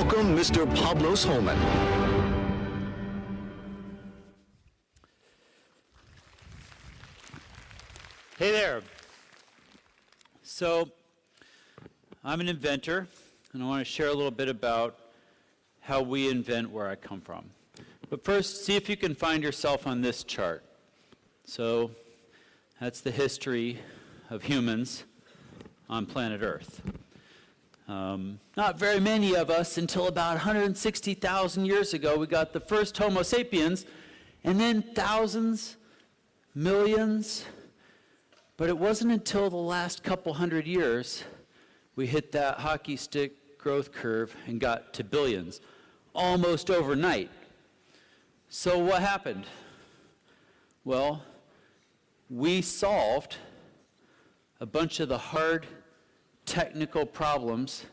welcome Mr. Pablos Holman. Hey there. So, I'm an inventor, and I want to share a little bit about how we invent where I come from. But first, see if you can find yourself on this chart. So, that's the history of humans on planet Earth. Not very many of us until about 160,000 years ago. We got the first Homo sapiens, and then thousands, millions. But it wasn't until the last couple hundred years we hit that hockey stick growth curve and got to billions, almost overnight. So what happened? Well, we solved a bunch of the hard technical problems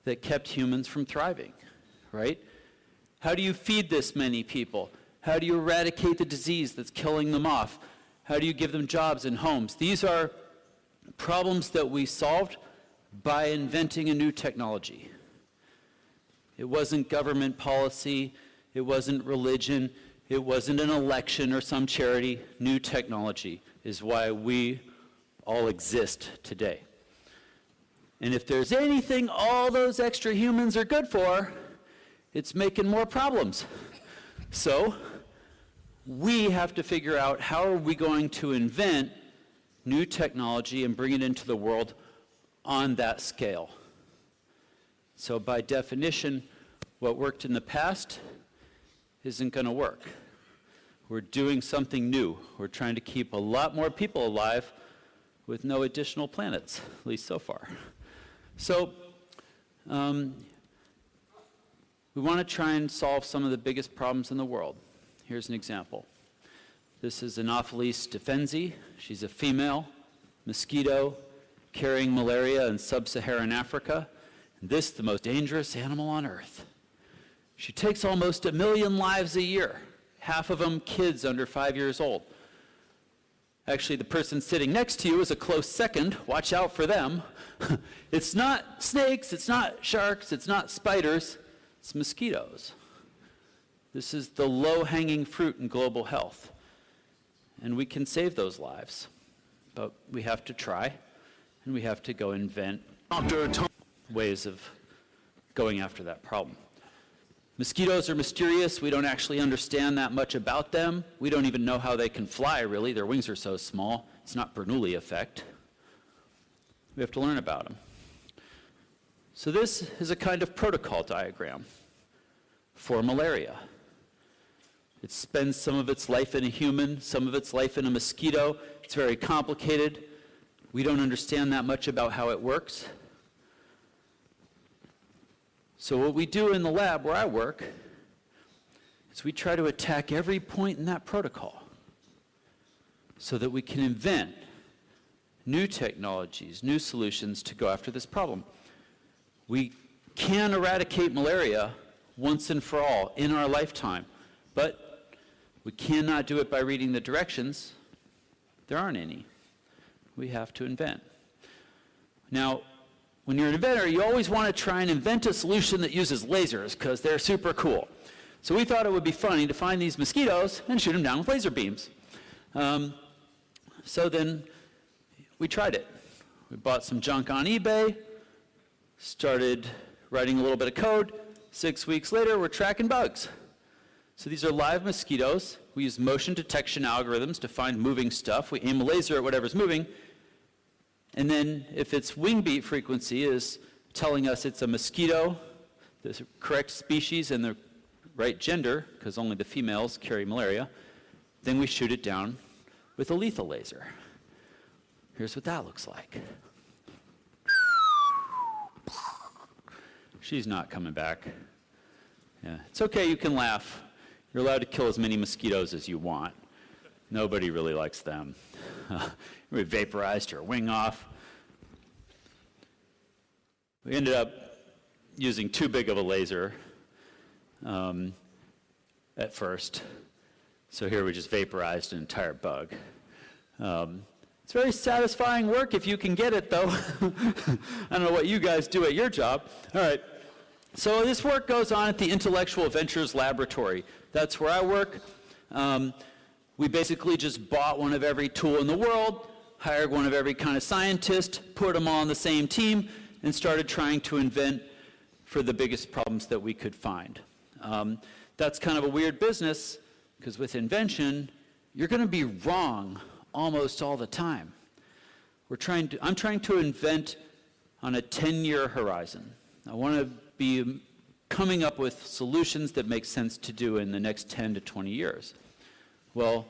that kept humans from thriving, right? How do you feed this many people? How do you eradicate the disease that's killing them off? How do you give them jobs and homes? These are problems that we solved by inventing a new technology. It wasn't government policy, it wasn't religion, it wasn't an election or some charity. New technology is why we all exist today. And if there's anything all those extra humans are good for, it's making more problems. So, we have to figure out how are we going to invent new technology and bring it into the world on that scale. So by definition, what worked in the past isn't going to work. We're doing something new. We're trying to keep a lot more people alive with no additional planets, at least so far. So we want to try and solve some of the biggest problems in the world. Here's an example. This is Anopheles defensi. She's a female mosquito carrying malaria in sub-Saharan Africa. And this is the most dangerous animal on Earth. She takes almost 1 million lives a year, half of them kids under 5 years old. Actually, the person sitting next to you is a close second. Watch out for them. It's not snakes, it's not sharks, it's not spiders, it's mosquitoes. This is the low-hanging fruit in global health. And we can save those lives. But we have to try, and we have to go invent ways of going after that problem. Mosquitoes are mysterious. We don't actually understand that much about them. We don't even know how they can fly, really. Their wings are so small. It's not Bernoulli effect. We have to learn about them. So this is a kind of protocol diagram for malaria. It spends some of its life in a human, some of its life in a mosquito. It's very complicated. We don't understand that much about how it works. So what we do in the lab where I work is we try to attack every point in that protocol so that we can invent new technologies, new solutions to go after this problem. We can eradicate malaria once and for all in our lifetime, but we cannot do it by reading the directions. There aren't any. We have to invent. Now, when you're an inventor, you always want to try and invent a solution that uses lasers because they're super cool. So we thought it would be funny to find these mosquitoes and shoot them down with laser beams. So then we tried it. We bought some junk on eBay, started writing a little bit of code. 6 weeks later, we're tracking bugs. So these are live mosquitoes. We use motion detection algorithms to find moving stuff. We aim a laser at whatever's moving. And then if its wing beat frequency is telling us it's a mosquito, the correct species and the right gender, because only the females carry malaria, then we shoot it down with a lethal laser. Here's what that looks like. She's not coming back. Yeah, it's okay, you can laugh. You're allowed to kill as many mosquitoes as you want. Nobody really likes them. We vaporized her wing off. We ended up using too big of a laser at first. So here we just vaporized an entire bug. It's very satisfying work if you can get it, though. I don't know what you guys do at your job. All right. So this work goes on at the Intellectual Ventures Laboratory. That's where I work. We basically just bought one of every tool in the world, hired one of every kind of scientist, put them all on the same team, and started trying to invent for the biggest problems that we could find. That's kind of a weird business, because with invention, you're going to be wrong almost all the time. I'm trying to invent on a 10-year horizon. I want to be coming up with solutions that make sense to do in the next 10 to 20 years. Well,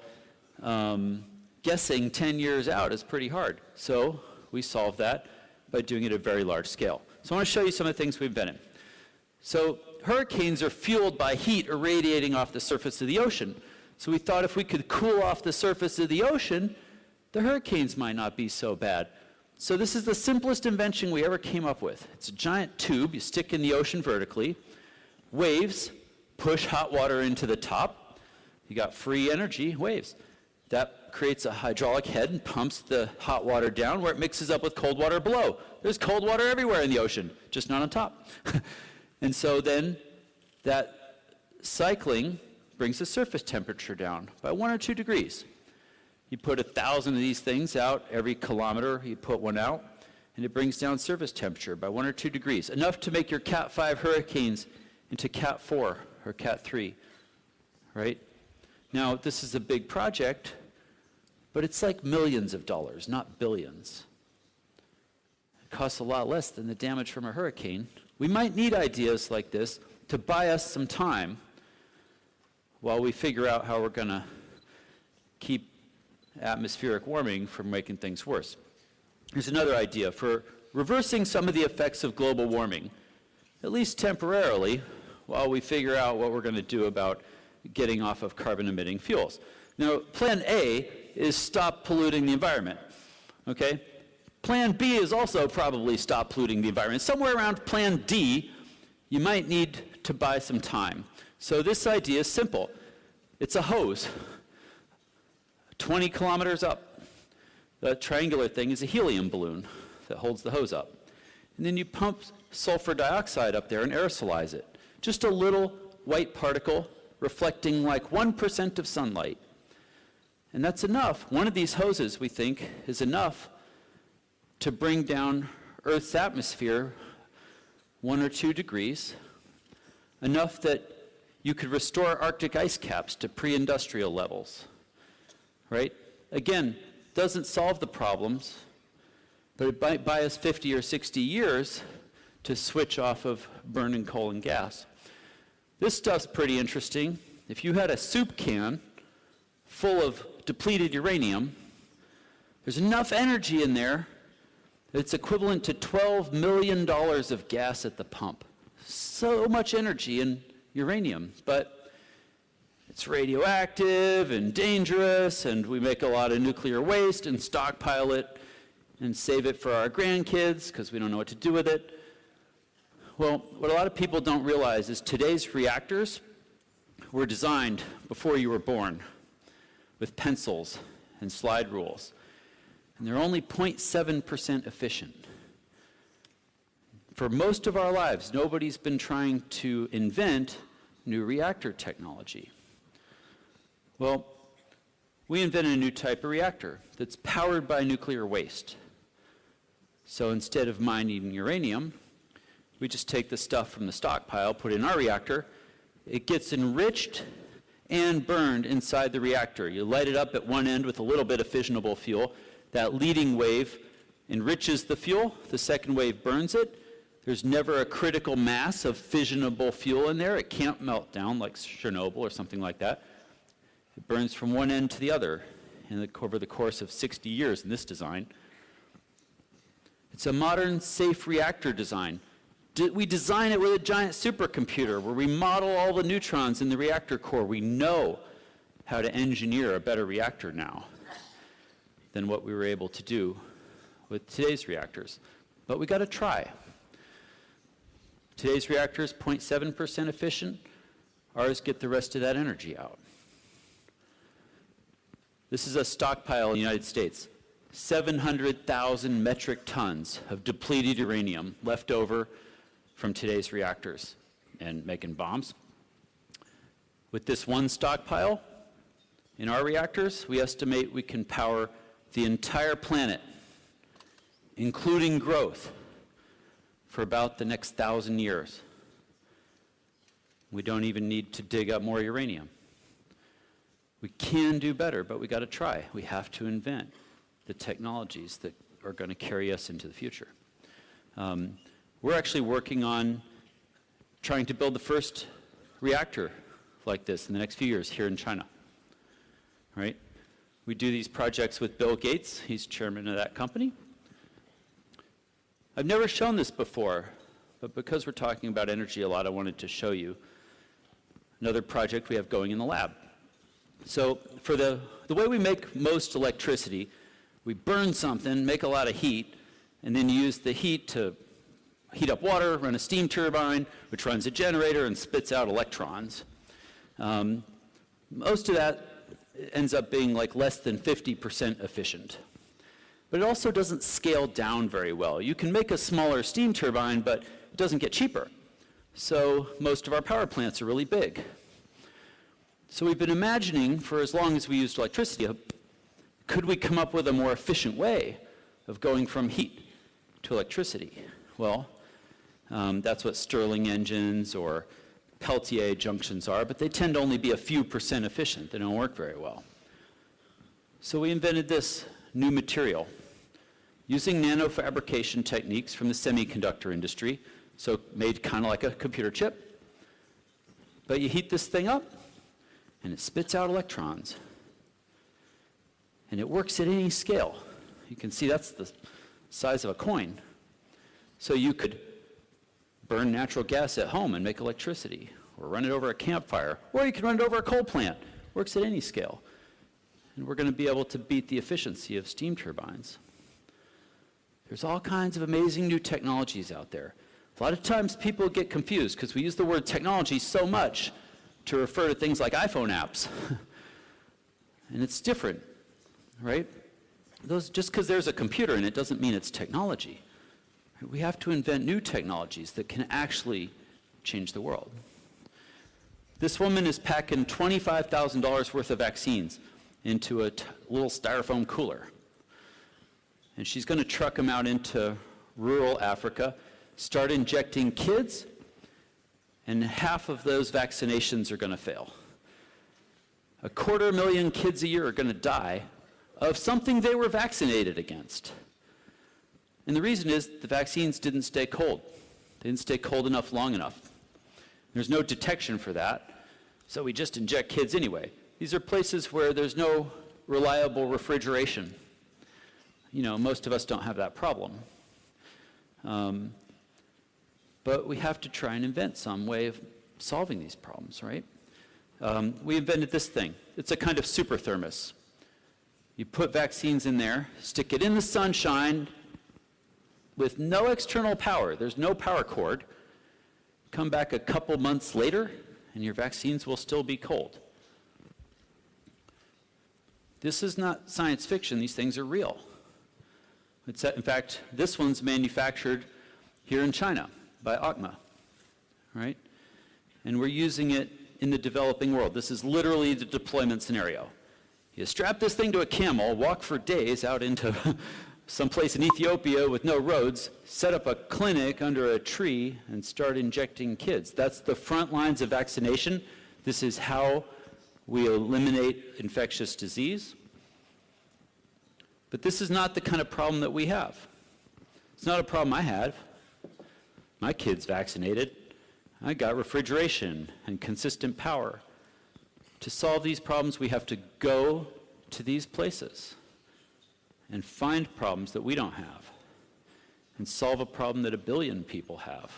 guessing 10 years out is pretty hard. So we solve that by doing it at a very large scale. So I want to show you some of the things we've invented. So hurricanes are fueled by heat irradiating off the surface of the ocean. So we thought if we could cool off the surface of the ocean, the hurricanes might not be so bad. So this is the simplest invention we ever came up with. It's a giant tube you stick in the ocean vertically. Waves push hot water into the top. You got free energy, waves. That creates a hydraulic head and pumps the hot water down where it mixes up with cold water below. There's cold water everywhere in the ocean, just not on top. And so then that cycling brings the surface temperature down by 1 or 2 degrees. You put 1,000 of these things out every kilometer, you put one out, and it brings down surface temperature by 1 or 2 degrees, enough to make your Cat 5 hurricanes into Cat 4 or Cat 3, right? Now, this is a big project, but it's like millions of dollars, not billions. It costs a lot less than the damage from a hurricane. We might need ideas like this to buy us some time while we figure out how we're going to keep atmospheric warming from making things worse. Here's another idea for reversing some of the effects of global warming, at least temporarily, while we figure out what we're going to do about getting off of carbon-emitting fuels. Now, Plan A is stop polluting the environment, okay? Plan B is also probably stop polluting the environment. Somewhere around Plan D, you might need to buy some time. So this idea is simple. It's a hose. 20 kilometers up. The triangular thing is a helium balloon that holds the hose up. And then you pump sulfur dioxide up there and aerosolize it. Just a little white particle reflecting like 1% of sunlight. And that's enough. One of these hoses, we think, is enough to bring down Earth's atmosphere 1 or 2 degrees, enough that you could restore Arctic ice caps to pre-industrial levels. Right? Again, doesn't solve the problems, but it might buy us 50 or 60 years to switch off of burning coal and gas. This stuff's pretty interesting. If you had a soup can full of depleted uranium, there's enough energy in there that it's equivalent to $12 million of gas at the pump. So much energy in uranium, but it's radioactive and dangerous, and we make a lot of nuclear waste and stockpile it and save it for our grandkids because we don't know what to do with it. Well, what a lot of people don't realize is today's reactors were designed before you were born with pencils and slide rules, and they're only 0.7% efficient. For most of our lives, nobody's been trying to invent new reactor technology. Well, we invented a new type of reactor that's powered by nuclear waste. So instead of mining uranium, we just take the stuff from the stockpile, put it in our reactor. It gets enriched and burned inside the reactor. You light it up at one end with a little bit of fissionable fuel. That leading wave enriches the fuel. The second wave burns it. There's never a critical mass of fissionable fuel in there. It can't melt down like Chernobyl or something like that. It burns from one end to the other over the course of 60 years in this design. It's a modern, safe reactor design. We design it with a giant supercomputer where we model all the neutrons in the reactor core. We know how to engineer a better reactor now than what we were able to do with today's reactors. But we got to try. Today's reactors, 0.7% efficient. Ours get the rest of that energy out. This is a stockpile in the United States. 700,000 metric tons of depleted uranium left over from today's reactors and making bombs. With this one stockpile in our reactors, we estimate we can power the entire planet, including growth, for about the next 1,000 years. We don't even need to dig up more uranium. We can do better, but we got to try. We have to invent the technologies that are going to carry us into the future. We're actually working on trying to build the first reactor like this in the next few years here in China. Right? We do these projects with Bill Gates. He's chairman of that company. I've never shown this before, but because we're talking about energy a lot, I wanted to show you another project we have going in the lab. So for the way we make most electricity, we burn something, make a lot of heat, and then use the heat to heat up water, run a steam turbine, which runs a generator and spits out electrons. Most of that ends up being like less than 50% efficient. But it also doesn't scale down very well. You can make a smaller steam turbine, but it doesn't get cheaper. So most of our power plants are really big. So we've been imagining, for as long as we used electricity, could we come up with a more efficient way of going from heat to electricity? Well, that's what Stirling engines or Peltier junctions are, but they tend to only be a few percent efficient. They don't work very well. So we invented this new material using nanofabrication techniques from the semiconductor industry, so made kind of like a computer chip. But you heat this thing up, and it spits out electrons. And it works at any scale. You can see that's the size of a coin. So you could burn natural gas at home and make electricity, or run it over a campfire, or you can run it over a coal plant. Works at any scale. And we're going to be able to beat the efficiency of steam turbines. There's all kinds of amazing new technologies out there. A lot of times people get confused because we use the word technology so much to refer to things like iPhone apps. And it's different, right? Just because there's a computer in it doesn't mean it's technology. We have to invent new technologies that can actually change the world. This woman is packing $25,000 worth of vaccines into a little styrofoam cooler. And she's going to truck them out into rural Africa, start injecting kids, and half of those vaccinations are going to fail. 250,000 kids a year are going to die of something they were vaccinated against. And the reason is the vaccines didn't stay cold. They didn't stay cold enough long enough. There's no detection for that, so we just inject kids anyway. These are places where there's no reliable refrigeration. You know, most of us don't have that problem. But we have to try and invent some way of solving these problems, right? We invented this thing. It's a kind of super thermos. You put vaccines in there, stick it in the sunshine with no external power. There's no power cord. Come back a couple months later, and your vaccines will still be cold. This is not science fiction. These things are real. In fact, this one's manufactured here in China by Acma, right? And we're using it in the developing world. This is literally the deployment scenario. You strap this thing to a camel, walk for days out into someplace in Ethiopia with no roads, set up a clinic under a tree, and start injecting kids. That's the front lines of vaccination. This is how we eliminate infectious disease. But this is not the kind of problem that we have. It's not a problem I have. My kid's vaccinated. I got refrigeration and consistent power. To solve these problems, we have to go to these places and find problems that we don't have and solve a problem that 1 billion people have.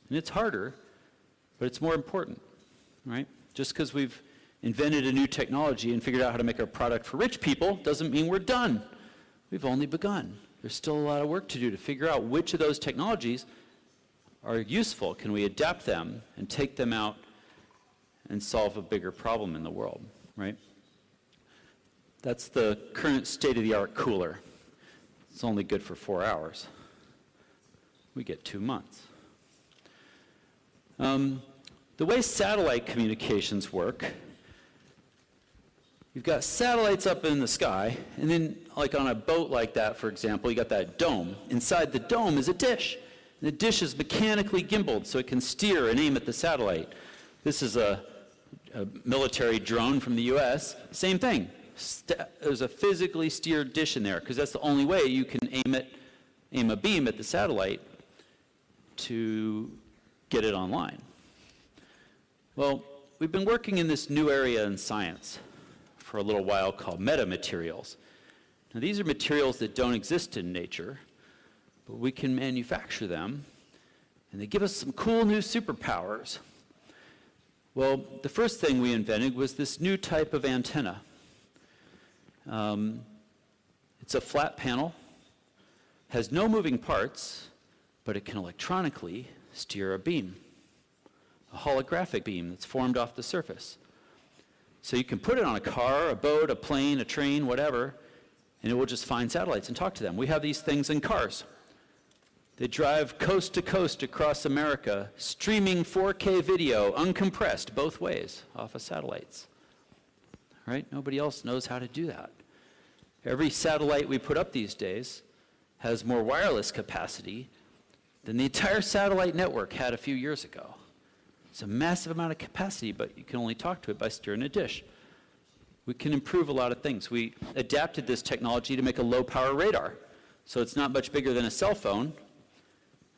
And it's harder, but it's more important, right? Just because we've invented a new technology and figured out how to make our product for rich people doesn't mean we're done. We've only begun. There's still a lot of work to do to figure out which of those technologies are useful. Can we adapt them and take them out and solve a bigger problem in the world, right? That's the current state-of-the-art cooler. It's only good for 4 hours. We get 2 months. The way satellite communications work, you've got satellites up in the sky, and then like on a boat like that, for example, you got that dome. Inside the dome is a dish. And the dish is mechanically gimbaled so it can steer and aim at the satellite. This is a military drone from the US. Same thing. There's a physically steered dish in there because that's the only way you can aim a beam at the satellite to get it online. Well, we've been working in this new area in science for a little while called metamaterials. Now, these are materials that don't exist in nature, but we can manufacture them, and they give us some cool new superpowers. Well, the first thing we invented was this new type of antenna. It's a flat panel, has no moving parts, but it can electronically steer a beam, a holographic beam that's formed off the surface. So you can put it on a car, a boat, a plane, a train, whatever, and it will just find satellites and talk to them. We have these things in cars. They drive coast to coast across America, streaming 4K video, uncompressed, both ways, off of satellites. Right? Nobody else knows how to do that. Every satellite we put up these days has more wireless capacity than the entire satellite network had a few years ago. It's a massive amount of capacity, but you can only talk to it by steering a dish. We can improve a lot of things. We adapted this technology to make a low-power radar. So it's not much bigger than a cell phone.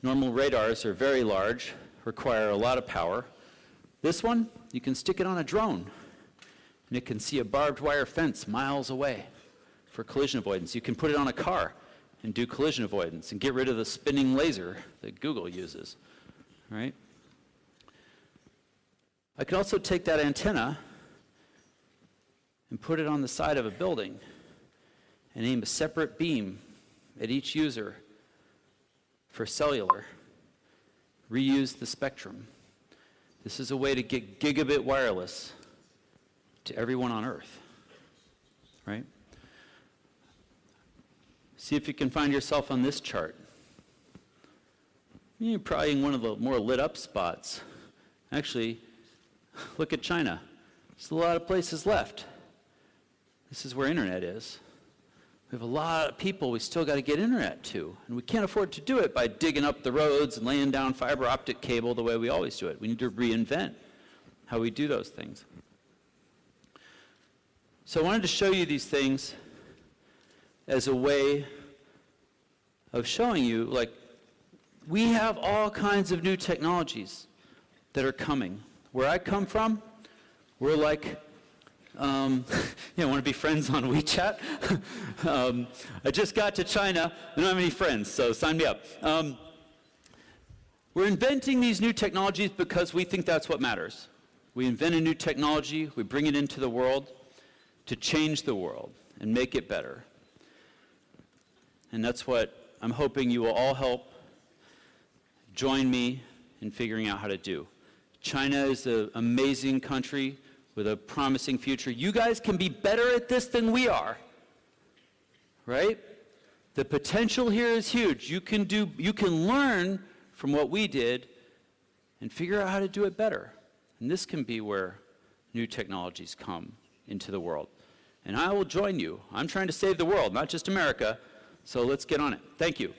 Normal radars are very large, require a lot of power. This one, you can stick it on a drone, and it can see a barbed wire fence miles away for collision avoidance. You can put it on a car and do collision avoidance and get rid of the spinning laser that Google uses, right? I could also take that antenna and put it on the side of a building and aim a separate beam at each user for cellular, reuse the spectrum. This is a way to get gigabit wireless to everyone on Earth, right? See if you can find yourself on this chart. You're probably in one of the more lit up spots. Actually, look at China. There's a lot of places left. This is where internet is. We have a lot of people we still got to get internet to, and we can't afford to do it by digging up the roads and laying down fiber optic cable the way we always do it. We need to reinvent how we do those things. So I wanted to show you these things as a way of showing you, like, we have all kinds of new technologies that are coming. Where I come from, we're like, want to be friends on WeChat? I just got to China, I don't have any friends, so sign me up. We're inventing these new technologies because we think that's what matters. We invent a new technology, we bring it into the world to change the world and make it better. And that's what I'm hoping you will all help join me in figuring out how to do. China is an amazing country with a promising future. You guys can be better at this than we are, right? The potential here is huge. You can learn from what we did and figure out how to do it better. And this can be where new technologies come into the world. And I will join you. I'm trying to save the world, not just America. So let's get on it. Thank you.